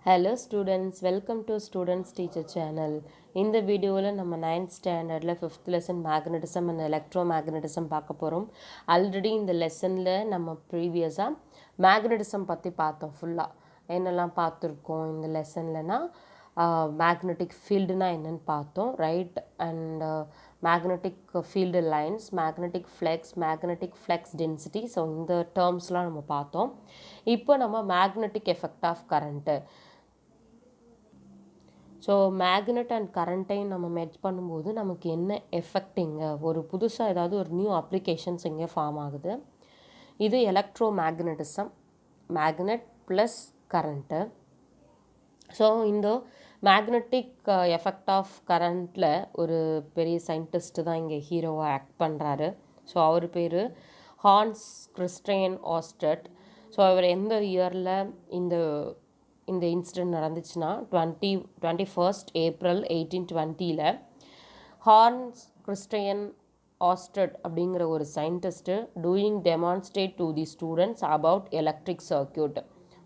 Hello students, welcome to Students Teacher Channel. இந்த வீடியோவில் நம்ம 9th ஸ்டாண்டர்டில் 5th லெசன் மேக்னட்டிசம் அண்ட் எலக்ட்ரோமேக்னட்டிசம் பார்க்க போகிறோம். ஆல்ரெடி இந்த லெசனில் நம்ம ப்ரீவியஸாக மேக்னட்டிசம் பற்றி பார்த்தோம். ஃபுல்லாக என்னெல்லாம் பார்த்துருக்கோம் இந்த லெசன்லனா மேக்னெட்டிக் ஃபீல்டுனா என்னென்னு பார்த்தோம், right? And magnetic field lines, magnetic flux density, so இந்த டேர்ம்ஸ்லாம் நம்ம பார்த்தோம். இப்போ நம்ம magnetic effect of current, so magnet and கரண்ட்டையும் நம்ம மெர்ஜ் பண்ணும்போது நமக்கு என்ன எஃபெக்ட் இங்கே ஒரு புதுசாக ஏதாவது ஒரு நியூ அப்ளிகேஷன்ஸ் இங்கே ஃபார்ம் ஆகுது. இது electro magnetism, magnet plus current. So இந்த மேக்னெட்டிக் எஃபெக்ட் ஆஃப் கரண்ட்டில் ஒரு பெரிய சயின்டிஸ்ட்டு தான் இங்கே ஹீரோவாக ஆக்ட் பண்ணுறாரு. ஸோ அவர் பேர் ஹான்ஸ் கிறிஸ்டியன் ஆஸ்டட். ஸோ அவர் எந்த இயரில் இந்த இன்சிடெண்ட் நடந்துச்சுன்னா 21st April 1820 ஹான்ஸ் கிறிஸ்டியன் ஆஸ்டட் அப்படிங்கிற ஒரு scientist doing demonstrate to the students about electric circuit.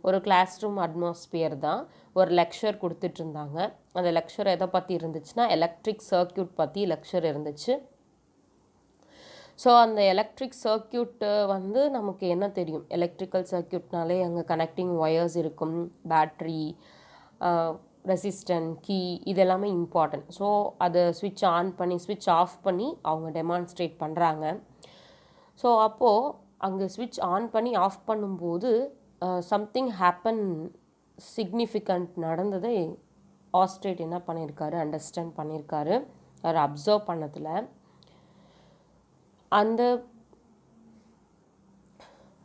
ஒரு கிளாஸ் ரூம் அட்மாஸ்பியர் தான், ஒரு லெக்சர் கொடுத்துட்டு இருந்தாங்க. அந்த லெக்சர் எதை பற்றி இருந்துச்சுன்னா எலக்ட்ரிக் சர்க்யூட் பற்றி லெக்சர் இருந்துச்சு. ஸோ அந்த எலக்ட்ரிக் சர்க்யூட்டு நமக்கு என்ன தெரியும், எலக்ட்ரிக்கல் சர்க்யூட்னாலே அங்கே கனெக்டிங் ஒயர்ஸ் இருக்கும், பேட்ரி, ரெசிஸ்டன்ட், கீ, இதெல்லாமே இம்பார்ட்டன்ட். ஸோ அதை ஸ்விட்ச் ஆன் பண்ணி ஸ்விட்ச் ஆஃப் பண்ணி அவங்க டெமான்ஸ்ட்ரேட் பண்ணுறாங்க. ஸோ அப்போது அங்கே ஸ்விட்ச் ஆன் பண்ணி ஆஃப் பண்ணும்போது சம்திங் ஹேப்பன், சிக்னிஃபிகண்ட் நடந்ததை ஆஸ்ட்ரேட் என்ன பண்ணியிருக்காரு, அண்டர்ஸ்டாண்ட் பண்ணியிருக்காரு. அவர் அப்சர்வ் பண்ணதில் அந்த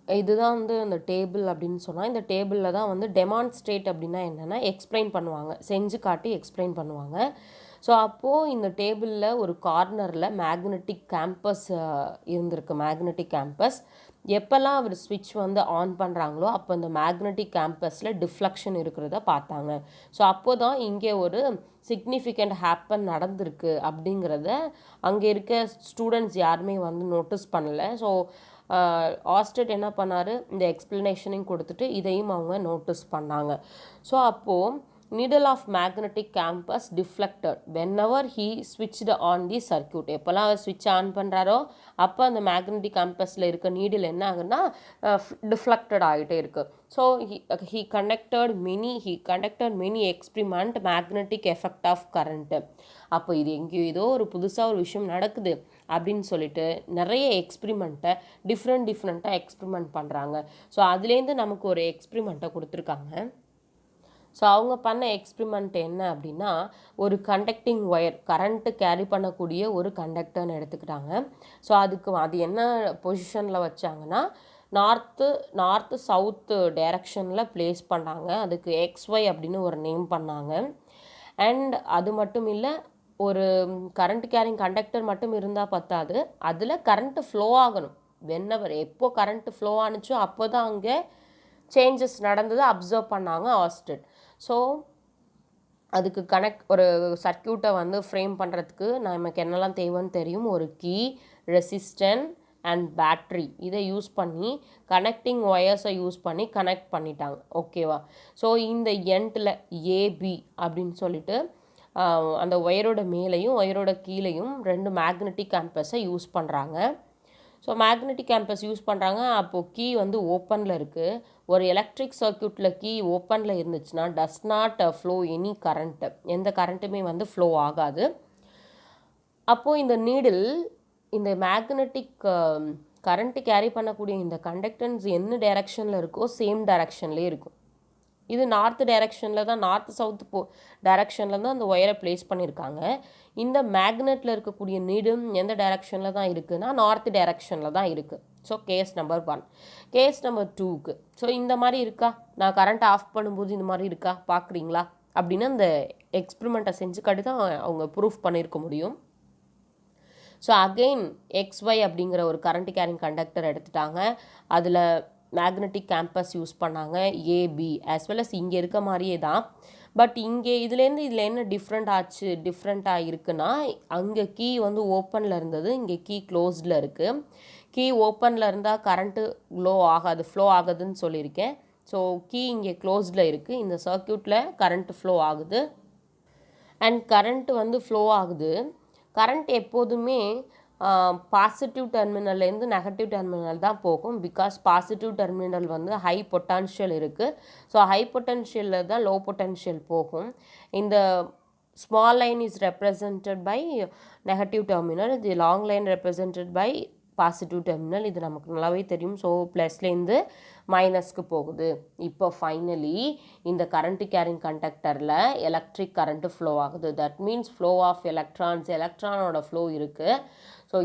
இதுதான் அந்த டேபிள் அப்படின்னு சொன்னால், இந்த டேபிளில் தான் டெமான்ஸ்ட்ரேட் அப்படின்னா என்னென்னா எக்ஸ்பிளைன் பண்ணுவாங்க, செஞ்சு காட்டி எக்ஸ்பிளைன் பண்ணுவாங்க. ஸோ அப்போது இந்த டேபிளில் ஒரு கார்னரில் மேக்னெட்டிக் கேம்பஸ் இருந்திருக்கு. மேக்னெட்டிக் கேம்பஸ் எப்போல்லாம் அவர் ஸ்விட்ச் ஆன் பண்ணுறாங்களோ அப்போ அந்த மேக்னெட்டிக் கேம்பஸில் டிஃப்ளக்ஷன் இருக்கிறத பார்த்தாங்க. ஸோ அப்போ தான் இங்கே ஒரு சிக்னிஃபிகண்ட் ஹேப்பன் நடந்திருக்கு அப்படிங்கிறத அங்கே இருக்க ஸ்டூடெண்ட்ஸ் யாருமே நோட்டீஸ் பண்ணலை. ஸோ ஆஸ்டட் என்ன பண்ணார், இந்த எக்ஸ்ப்ளனேஷனையும் கொடுத்துட்டு இதையும் அவங்க நோட்டீஸ் பண்ணாங்க. ஸோ அப்போது needle of magnetic campus deflected whenever he switched on the circuit. எப்போல்லாம் அவர் ஸ்விட்ச் ஆன் பண்ணுறாரோ அப்போ அந்த மேக்னெட்டிக் கேம்பஸில் இருக்க நீடில் என்ன ஆகுன்னா டிஃப்ளெக்டட் ஆகிட்டே இருக்குது. So he conducted many experiment magnetic effect of current. அப்போ இது எங்கேயோ ஏதோ ஒரு புதுசாக ஒரு விஷயம் நடக்குது அப்படின்னு சொல்லிட்டு நிறைய எக்ஸ்பிரிமெண்ட்டை டிஃப்ரெண்ட்டாக எக்ஸ்பிரிமெண்ட் பண்ணுறாங்க. ஸோ அதுலேருந்து நமக்கு ஒரு எக்ஸ்பிரிமெண்ட்டை கொடுத்துருக்காங்க. ஸோ அவங்க பண்ண எக்ஸ்பிரிமெண்ட் என்ன அப்படின்னா, ஒரு கண்டக்டிங் ஒயர், கரண்ட்டு கேரி பண்ணக்கூடிய ஒரு கண்டக்டர்னு எடுத்துக்கிட்டாங்க. ஸோ அது என்ன பொசிஷனில் வச்சாங்கன்னா நார்த்து சவுத்து டைரக்ஷனில் ப்ளேஸ் பண்ணாங்க. அதுக்கு XY அப்படின்னு ஒரு நேம் பண்ணாங்க. அண்ட் அது மட்டும் இல்லை, ஒரு கரண்ட் கேரிங் கண்டக்டர் மட்டும் இருந்தால் பத்தாது, அதில் கரண்ட்டு ஃப்ளோ ஆகணும். எப்போ கரண்ட்டு ஃப்ளோ ஆனுச்சோ அப்போ தான் அங்கே சேஞ்சஸ் நடந்தது அப்சர்வ் பண்ணாங்க ஆஸ்டட். ஸோ அதுக்கு ஒரு சர்க்யூட்டை ஃப்ரேம் பண்ணுறதுக்கு நமக்கு என்னெல்லாம் தேவைன்னு தெரியும். ஒரு கீ, ரெசிஸ்டன்ட் அண்ட் பேட்ரி, இதை யூஸ் பண்ணி கனெக்டிங் ஒயர்ஸை யூஸ் பண்ணி கனெக்ட் பண்ணிட்டாங்க. ஓகேவா? ஸோ இந்த எண்டில் ஏபி அப்படின்னு சொல்லிட்டு அந்த ஒயரோட மேலேயும் ஒயரோட கீழேயும் 2 மேக்னெட்டிக் கேம்பஸை யூஸ் பண்ணுறாங்க. ஸோ மேக்னெட்டிக் கேம்பஸ் யூஸ் பண்ணுறாங்க. அப்போது கீ ஓப்பனில் இருக்குது. ஒரு எலக்ட்ரிக் சர்க்யூட்டில் கீ ஓப்பனில் இருந்துச்சுன்னா does not flow any current, எந்த கரண்ட்டுமே ஃப்ளோ ஆகாது. அப்போது இந்த நீடில், இந்த மேக்னெட்டிக் கரண்ட்டு கேரி பண்ணக்கூடிய இந்த கண்டக்டன்ஸ் என்ன டைரக்ஷனில் இருக்கோ சேம் டைரக்ஷன்லேயே இருக்கும். இது நார்த் டைரக்ஷனில் தான், நார்த் சவுத் டைரக்ஷனில் தான் அந்த ஒயரை ப்ளேஸ் பண்ணியிருக்காங்க. இந்த மேக்னெட்டில் இருக்கக்கூடிய நீடும் எந்த டைரக்ஷனில் தான் இருக்குதுன்னா நார்த் டைரக்ஷனில் தான் இருக்குது. So case number 1. Case number 2க்கு, ஸோ இந்த மாதிரி இருக்கா, நான் கரண்ட்டை ஆஃப் பண்ணும்போது இந்த மாதிரி இருக்கா பார்க்குறீங்களா அப்படின்னு அந்த எக்ஸ்பிரிமெண்ட்டை செஞ்சு காட்டி தான் அவங்க ப்ரூஃப் பண்ணியிருக்க முடியும். ஸோ அகெயின் XY அப்படிங்கிற ஒரு கரண்ட் கேரிங் கண்டக்டர் எடுத்துட்டாங்க. அதில் மேக்னெட்டிக் கேம்பஸ் யூஸ் பண்ணாங்க, ஏபி ஆஸ் வெல் அஸ் இங்கே இருக்க மாதிரியே தான். பட் இங்கே இதில் என்ன டிஃப்ரெண்ட்டாக இருக்குன்னா, அங்கே கீ ஓப்பனில் இருந்தது, இங்கே கீ க்ளோஸ்டில் இருக்குது. கீ ஓப்பனில் இருந்தால் கரண்ட்டு ஃப்ளோ ஆகாதுன்னு சொல்லியிருக்கேன். ஸோ கீ இங்கே க்ளோஸ்டில் இருக்குது. இந்த சர்க்யூட்டில் கரண்ட் ஃப்ளோ ஆகுது அண்ட் கரண்ட் வந்து ஃப்ளோ ஆகுது. கரண்ட் எப்போதுமே பாசிட்டிவ் டெர்மினல்லேருந்து நெகட்டிவ் டெர்மினல் தான் போகும். பிகாஸ் பாசிட்டிவ் டெர்மினல் வந்து ஹை பொட்டன்ஷியல் இருக்குது. ஸோ ஹை பொட்டன்ஷியலில் தான் லோ பொட்டன்ஷியல் போகும். இந்த small line is represented by negative terminal, the long line represented by positive terminal. இது நமக்கு நல்லாவே தெரியும். ஸோ ப்ளஸ்லேருந்து மைனஸ்க்கு போகுது. இப்போ ஃபைனலி இந்த கரண்ட் கேரிங் கண்டக்டரில் எலக்ட்ரிக் கரண்ட்டு ஃப்ளோ ஆகுது. That means flow of electrons, எலக்ட்ரானோட ஃப்ளோ இருக்குது. ஸோ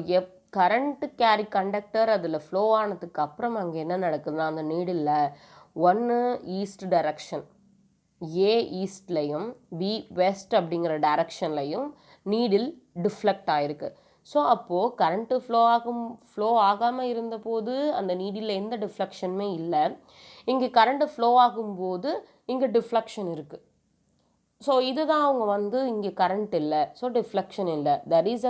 கரண்ட் கேரி கண்டக்டர் அதில் ஃப்ளோ ஆனதுக்கு அப்புறம் அங்கே என்ன நடக்குதுன்னா, அந்த நீடில் ஒன்று ஈஸ்ட் டைரக்ஷன், ஏ ஈஸ்ட்லையும் பி வெஸ்ட் அப்படிங்கிற டைரக்ஷன்லையும் நீடில் டிஃப்ளெக்ட் ஆகிருக்கு. ஸோ அப்போது கரண்ட்டு ஃப்ளோ ஆகாமல் இருந்தபோது அந்த நீடில் எந்த டிஃப்ளெக்ஷனுமே இல்லை. இங்கே கரண்ட்டு ஃப்ளோ ஆகும்போது இங்கே டிஃப்ளெக்ஷன் இருக்குது. ஸோ இதுதான் அவங்க வந்து இங்கே கரண்ட் இல்லை, ஸோ டிஃப்ளெக்ஷன் இல்லை. There is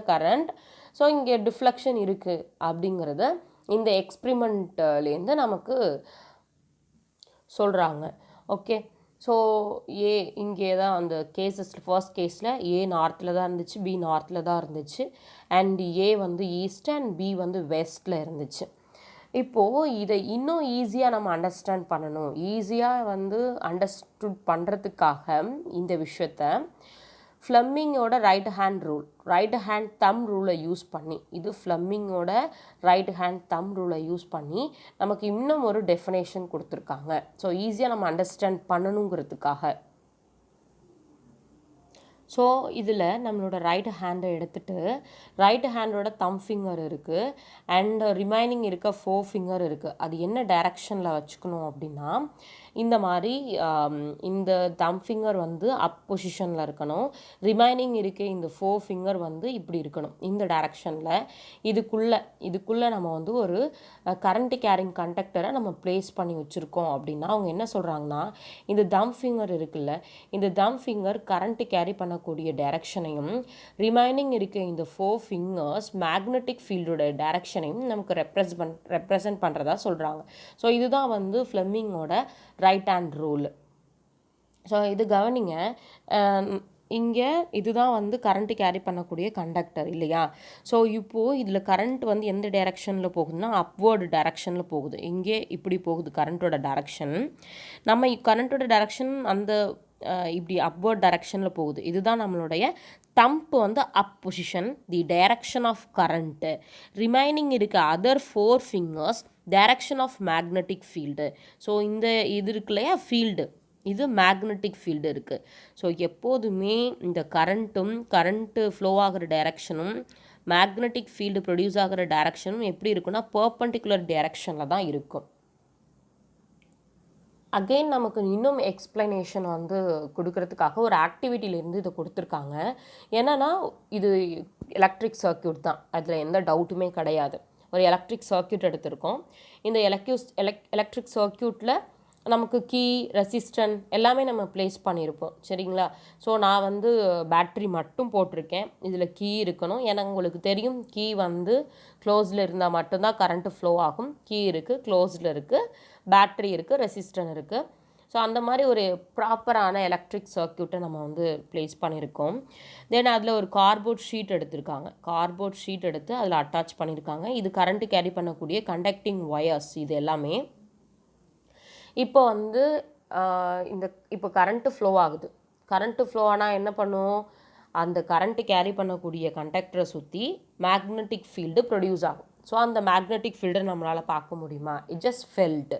a current, so இங்கே டிஃப்ளெக்ஷன் இருக்குது அப்படிங்கிறத இந்த எக்ஸ்பிரிமெண்ட்லேருந்து நமக்கு சொல்கிறாங்க. ஓகே, ஸோ ஏ இங்கே தான் அந்த ஃபர்ஸ்ட் கேஸில் ஏ நார்த்தில் தான் இருந்துச்சு, பி நார்த்தில் தான் இருந்துச்சு, அண்ட் ஏ வந்து ஈஸ்ட் அண்ட் பி வந்து வெஸ்ட்டில் இருந்துச்சு. இப்போது இதை இன்னும் ஈஸியாக நம்ம அண்டர்ஸ்டாண்ட் பண்ணணும், ஈஸியாக வந்து அண்டர்ஸ்டுட் பண்ணுறதுக்காக இந்த விஷயத்த ஃப்ளெமிங்கோட ரைட் ஹேண்ட் தம் ரூலை யூஸ் பண்ணி, இது ஃப்ளெமிங்கோட ரைட் ஹேண்ட் தம் ரூலை யூஸ் பண்ணி நமக்கு இன்னும் ஒரு டெஃபினேஷன் கொடுத்துருக்காங்க. ஸோ ஈஸியாக நம்ம அண்டர்ஸ்டாண்ட் பண்ணணுங்கிறதுக்காக. ஸோ இதில் நம்மளோட ரைட் ஹேண்டை எடுத்துகிட்டு ரைட் ஹேண்டோட தம் ஃபிங்கர் இருக்குது அண்ட் ரிமைனிங் இருக்க 4 ஃபிங்கர் இருக்குது. அது என்ன டைரக்ஷனில் வச்சுக்கணும் அப்படின்னா, இந்த மாதிரி இந்த தம் ஃபிங்கர் வந்து அப் பொசிஷனில் இருக்கணும். ரிமைனிங் இருக்க இந்த 4 ஃபிங்கர் வந்து இப்படி இருக்கணும், இந்த டைரக்ஷனில். இதுக்குள்ளே நம்ம வந்து ஒரு கரண்ட் கேரிங் கண்டக்டரை நம்ம ப்ளேஸ் பண்ணி வச்சுருக்கோம் அப்படின்னா, அவங்க என்ன சொல்கிறாங்கன்னா, இந்த தம் ஃபிங்கர் இருக்குல்ல, இந்த தம் ஃபிங்கர் கரண்ட் கேரி பண்ணக்கூடிய டைரக்ஷனையும் ரிமைனிங் இருக்க இந்த 4 ஃபிங்கர்ஸ் மேக்னெட்டிக் ஃபீல்டோட டைரக்ஷனையும் நமக்கு ரெப்ரசன்ட் பண்ணுறதா சொல்கிறாங்க. ஸோ இதுதான் வந்து ஃப்ளெமிங்கோட ரைட் ஹேண்ட் ரூல். ஸோ இது கவனிங்க, இங்கே இதுதான் வந்து கரண்ட்டு கேரி பண்ணக்கூடிய கண்டக்டர் இல்லையா. ஸோ இப்போது இதில் கரண்ட் வந்து எந்த டைரக்ஷனில் போகுதுன்னா அப்வர்டு டைரக்ஷனில் போகுது. இங்கே இப்படி போகுது கரண்ட்டோட டைரக்ஷன். நம்ம கரண்ட்டோட டைரக்ஷன் அந்த இப்படி அப்வர்ட் டைரக்ஷனில் போகுது. இதுதான் நம்மளுடைய தம்ப் வந்து up position, the direction of current. Remaining இருக்க other 4 fingers direction of magnetic field. So இந்த இது இருக்கு இல்லையா ஃபீல்டு, இது மேக்னெட்டிக் ஃபீல்டு இருக்குது. ஸோ எப்போதுமே இந்த கரண்ட்டு ஃப்ளோ ஆகிற டைரக்ஷனும் மேக்னெட்டிக் ஃபீல்டு ப்ரொடியூஸ் ஆகிற டைரக்ஷனும் எப்படி இருக்குன்னா பெர்பெண்டிகுலர் டைரக்ஷனில் தான் இருக்கும். அகெயின் நமக்கு இன்னும் எக்ஸ்ப்ளனேஷன் வந்து கொடுக்கறதுக்காக ஒரு ஆக்டிவிட்டியிலேருந்து இதை கொடுத்துருக்காங்க. என்னென்னா இது எலக்ட்ரிக் சர்க்யூட் தான், அதில் எந்த டவுட்டுமே கிடையாது. ஒரு எலக்ட்ரிக் சர்க்யூட் எடுத்திருக்கோம். இந்த எலக்ட்ரிக் சர்க்யூட்டில் நமக்கு கீ, ரெசிஸ்டன்ட் எல்லாமே நம்ம ப்ளேஸ் பண்ணியிருப்போம், சரிங்களா. ஸோ நான் வந்து பேட்ரி மட்டும் போட்டிருக்கேன். இதில் கீ இருக்கணும், ஏன்னா உங்களுக்கு தெரியும் கீ வந்து க்ளோஸில் இருந்தால் மட்டும்தான் கரண்ட்டு ஃப்ளோ ஆகும். கீ இருக்குது, க்ளோஸில் இருக்குது, பேட்ரி இருக்குது, ரெசிஸ்டன்ட் இருக்குது. ஸோ அந்த மாதிரி ஒரு ப்ராப்பரான எலக்ட்ரிக் சர்க்யூட்டை நம்ம வந்து ப்ளேஸ் பண்ணியிருக்கோம். தென் அதில் ஒரு கார்ட்போர்ட் ஷீட் எடுத்திருக்காங்க. கார்ட்போர்ட் ஷீட் எடுத்து அதில் அட்டாச் பண்ணியிருக்காங்க. இது கரண்ட்டு கேரி பண்ணக்கூடிய கண்டக்டிங் ஒயர்ஸ் இது எல்லாமே. இப்போ வந்து இப்போ கரண்ட்டு ஃப்ளோ ஆகுது. கரண்ட்டு ஃப்ளோ ஆனால் என்ன பண்ணும், அந்த கரண்ட்டு கேரி பண்ணக்கூடிய கண்டக்டரை சுற்றி மேக்னெட்டிக் ஃபீல்டு ப்ரொடியூஸ் ஆகும். ஸோ அந்த மேக்னெட்டிக் ஃபீல்டை நம்மளால் பார்க்க முடியுமா? It just felt.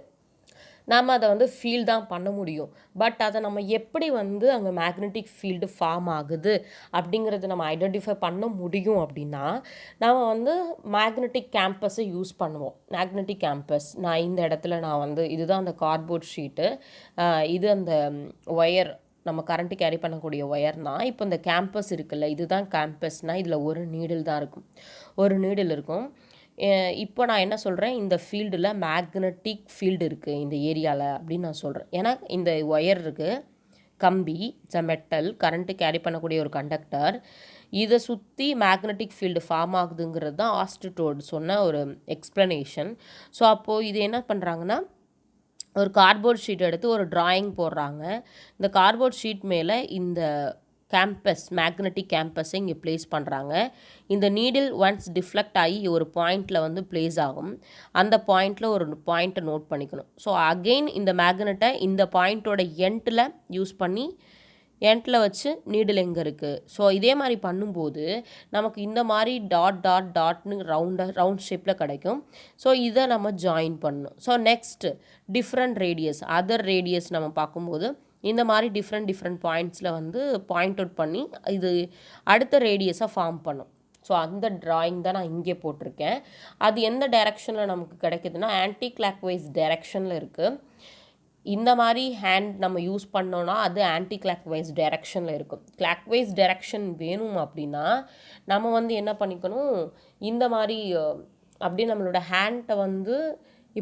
நாம் அதை வந்து ஃபீல் தான் பண்ண முடியும். பட் அதை நம்ம எப்படி வந்து அங்கே மேக்னெட்டிக் ஃபீல்டு ஃபார்ம் ஆகுது அப்படிங்கிறத நம்ம ஐடென்டிஃபை பண்ண முடியும் அப்படின்னா, நம்ம வந்து மேக்னெட்டிக் கேம்பஸை யூஸ் பண்ணுவோம். மேக்னெட்டிக் கேம்பஸ் நான் இந்த இடத்துல நான் வந்து இதுதான் அந்த கார்ட்போர்ட் ஷீட்டு, இது அந்த ஒயர், நம்ம கரண்ட்டு கேரி பண்ணக்கூடிய ஒயர்னால், இப்போ இந்த கேம்பஸ் இருக்குல்ல, இதுதான் கேம்பஸ்னால் இதில் ஒரு நீடில் தான் இருக்கும், ஒரு நீடில் இருக்கும். இப்போ நான் என்ன சொல்கிறேன், இந்த ஃபீல்டில் மேக்னெட்டிக் ஃபீல்டு இருக்குது இந்த ஏரியாவில் அப்படின்னு நான் சொல்கிறேன். ஏன்னா இந்த ஒயர் இருக்குது, கம்பி, it's a metal, current carry பண்ணக்கூடிய ஒரு கண்டக்டர், இதை சுற்றி மேக்னெட்டிக் ஃபீல்டு ஃபார்ம் ஆகுதுங்கிறது தான் ஆஸ்ட்ரோட் சொன்ன ஒரு எக்ஸ்ப்ளனேஷன். ஸோ அப்போது இது என்ன பண்ணுறாங்கன்னா, ஒரு கார்ட்போர்ட் ஷீட் எடுத்து ஒரு டிராயிங் போடுறாங்க. இந்த கார்ட்போர்ட் ஷீட் மேலே இந்த மேக்னெட்டிக் கேம்பஸை இங்கே ப்ளேஸ் பண்ணுறாங்க. இந்த நீடில் ஒன்ஸ் டிஃப்ளெக்ட் ஆகி ஒரு பாயிண்டில் வந்து ப்ளேஸ் ஆகும். அந்த பாயிண்டில் ஒரு பாயிண்ட்டை நோட் பண்ணிக்கணும். ஸோ அகெயின் இந்த மேக்னெட்டை இந்த பாயிண்ட்டோட எண்டில் யூஸ் பண்ணி எண்டில் வச்சு நீடில் எங்கே இருக்குது. ஸோ இதே மாதிரி பண்ணும்போது நமக்கு இந்த மாதிரி டாட்னு ரவுண்ட் ஷேப்பில் கிடைக்கும். ஸோ இதை நம்ம ஜாயின் பண்ணணும். So next different radius, other radius நம்ம பார்க்கும்போது இந்த மாதிரி டிஃப்ரெண்ட் பாயிண்ட்ஸில் வந்து பாயிண்ட் அவுட் பண்ணி இது அடுத்த ரேடியஸை ஃபார்ம் பண்ணும். ஸோ அந்த ட்ராயிங் தான் நான் இங்கே போட்டிருக்கேன். அது எந்த டைரெக்ஷனில் நமக்கு கிடைக்குதுன்னா ஆன்டி கிளாக்வைஸ் டைரெக்ஷனில் இருக்குது. இந்த மாதிரி ஹேண்ட் நம்ம யூஸ் பண்ணோன்னா அது ஆன்டி கிளாக்வைஸ் டைரெக்ஷனில் இருக்கும். கிளாக்வைஸ் டைரெக்ஷன் வேணும் அப்படின்னா நம்ம வந்து என்ன பண்ணிக்கணும், இந்த மாதிரி அப்படியே நம்மளோட ஹேண்டை வந்து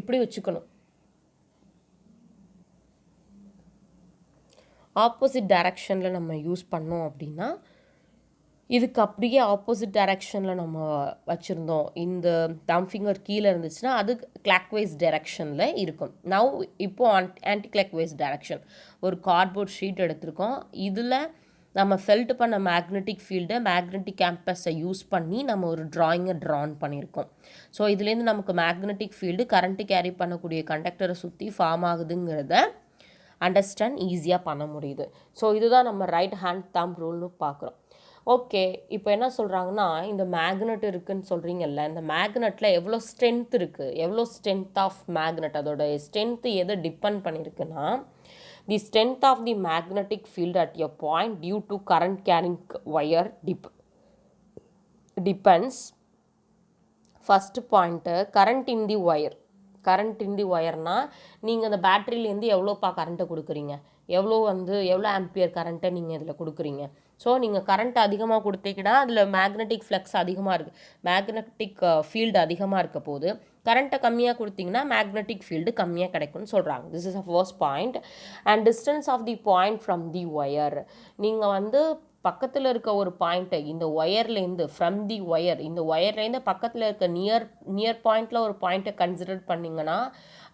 இப்படி வச்சுக்கணும். ஆப்போசிட் டைரெக்ஷனில் நம்ம யூஸ் பண்ணோம் அப்படின்னா இதுக்கு அப்படியே ஆப்போசிட் டைரெக்ஷனில் நம்ம வச்சுருந்தோம். இந்த தம் ஃபிங்கர் கீழே இருந்துச்சுன்னா அது கிளாக்வைஸ் டைரெக்ஷனில் இருக்கும். நவ் இப்போது ஆன்டி கிளாக்வைஸ் டைரெக்ஷன். ஒரு கார்ட்போர்ட் ஷீட் எடுத்திருக்கோம். இதில் நம்ம ஃபெல்ட் பண்ண மேக்னெட்டிக் ஃபீல்டை மேக்னெட்டிக் கேம்பஸை யூஸ் பண்ணி நம்ம ஒரு ட்ராயிங்கை ட்ரான் பண்ணியிருக்கோம். ஸோ இதுலேருந்து நமக்கு மேக்னெட்டிக் ஃபீல்டு கரண்ட்டு கேரி பண்ணக்கூடிய கண்டக்டரை சுற்றி ஃபார்ம் ஆகுதுங்கிறத அண்டர்ஸ்டாண்ட் ஈஸியாக பண்ண முடியுது. ஸோ இதுதான் நம்ம ரைட் ஹேண்ட் தம்ப் ரூல்னு பார்க்குறோம். ஓகே, இப்போ என்ன சொல்கிறாங்கன்னா இந்த மேக்னெட் இருக்குதுன்னு சொல்கிறீங்கல்ல, இந்த மேக்னெட்டில் எவ்வளோ ஸ்ட்ரென்த் இருக்குது, எவ்வளோ ஸ்ட்ரென்த் ஆஃப் மேக்னெட், அதோட ஸ்ட்ரென்த்து எதை டிபெண்ட் பண்ணியிருக்குன்னா the strength of the magnetic field at a point due to current carrying wire depends. First point current in the wire. Current in the ஒயர்னால் நீங்கள் அந்த பேட்டரியிலேருந்து எவ்வளோப்பா கரண்ட்டை கொடுக்குறீங்க, எவ்வளோ ஆம்பியர் கரண்ட்டை நீங்கள் இதில் கொடுக்குறீங்க. ஸோ நீங்கள் கரண்ட் அதிகமாக கொடுத்தீங்கன்னா அதில் மேக்னெட்டிக் ஃப்ளக்ஸ் அதிகமாக இருக்குது, மேக்னெட்டிக் ஃபீல்டு அதிகமாக இருக்க போது. கரண்ட்டை கம்மியாக கொடுத்தீங்கன்னா மேக்னெட்டிக் ஃபீல்டு கம்மியாக கிடைக்கும்னு சொல்கிறாங்க. This is a first point. And distance of the point from the wire. நீங்கள் வந்து பக்கத்தில் இருக்க ஒரு பாயிண்ட்டை இந்த ஒயர்லேருந்து ஃப்ரம் தி ஒயர், இந்த ஒயர்லேருந்து பக்கத்தில் இருக்க நியர் பாயிண்டில் ஒரு பாயிண்ட்டை கன்சிடர் பண்ணிங்கன்னா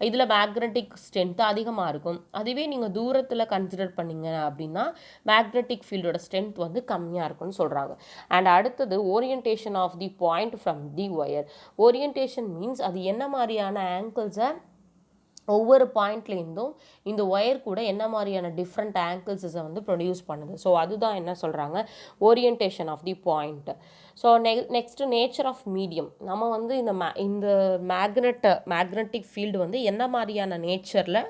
இதில் மேக்னெட்டிக் ஸ்ட்ரென்த்து அதிகமாக இருக்கும். அதுவே நீங்கள் தூரத்தில் கன்சிடர் பண்ணிங்க அப்படின்னா மேக்னெட்டிக் ஃபீல்டோட ஸ்ட்ரென்த் வந்து கம்மியாக இருக்கும்னு சொல்கிறாங்க. அண்ட் அடுத்தது orientation of the point from the wire. Orientation means அது என்ன மாதிரியான ஆங்கிள்ஸை ஒவ்வொரு பாயிண்ட்லேருந்தும் இந்த ஒயர் கூட என்ன மாதிரியான டிஃப்ரெண்ட் ஆங்கிள்ஸை வந்து ப்ரொடியூஸ் பண்ணுது. ஸோ அதுதான் என்ன சொல்கிறாங்க, orientation of the point. So next nature of medium. நம்ம வந்து இந்த மேக்னெட்டிக் ஃபீல்டு வந்து என்ன மாதிரியான நேச்சரில்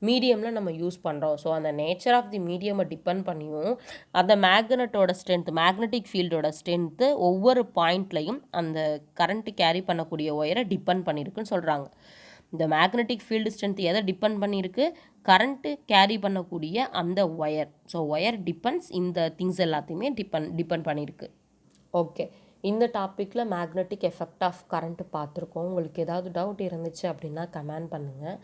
மீடியமில் நம்ம யூஸ் பண்ணுறோம். ஸோ அந்த நேச்சர் ஆஃப் தி மீடியமை டிபெண்ட் பண்ணியும் அந்த மேக்னெட்டோட ஸ்ட்ரென்த், மேக்னெட்டிக் ஃபீல்டோட ஸ்ட்ரென்த்து ஒவ்வொரு பாயிண்ட்லையும் அந்த கரண்ட்டு கேரி பண்ணக்கூடிய ஒயரை டிபெண்ட் பண்ணியிருக்குன்னு சொல்கிறாங்க. இந்த மேக்னெட்டிக் ஃபீல்டு ஸ்ட்ரென்த் எதை டிபெண்ட் பண்ணியிருக்கு, கரண்ட்டு கேரி பண்ணக்கூடிய அந்த ஒயர். ஸோ ஒயர் டிபெண்ட்ஸ் இந்த திங்ஸ் எல்லாத்தையுமே டிபெண்ட் பண்ணியிருக்கு. ஓகே, இந்த டாப்பிக்கில் மேக்னெட்டிக் எஃபெக்ட் ஆஃப் கரண்ட்டு பார்த்துருக்கோம். உங்களுக்கு ஏதாவது டவுட் இருந்துச்சு அப்படின்னா கமெண்ட் பண்ணுங்கள்.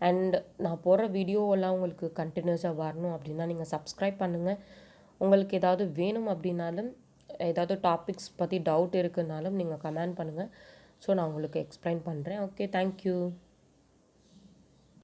அண்ட் நான் போடுற வீடியோவெல்லாம் உங்களுக்கு கண்டினியூஸாக வரணும் அப்படின்னா நீங்கள் சப்ஸ்கிரைப் பண்ணுங்கள். உங்களுக்கு ஏதாவது வேணும் அப்படின்னாலும், ஏதாவது டாபிக்ஸ் பற்றி டவுட் இருக்குன்னாலும் நீங்கள் கமெண்ட் பண்ணுங்கள். ஸோ நான் உங்களுக்கு எக்ஸ்பிளைன் பண்ணுறேன். Okay, thank you.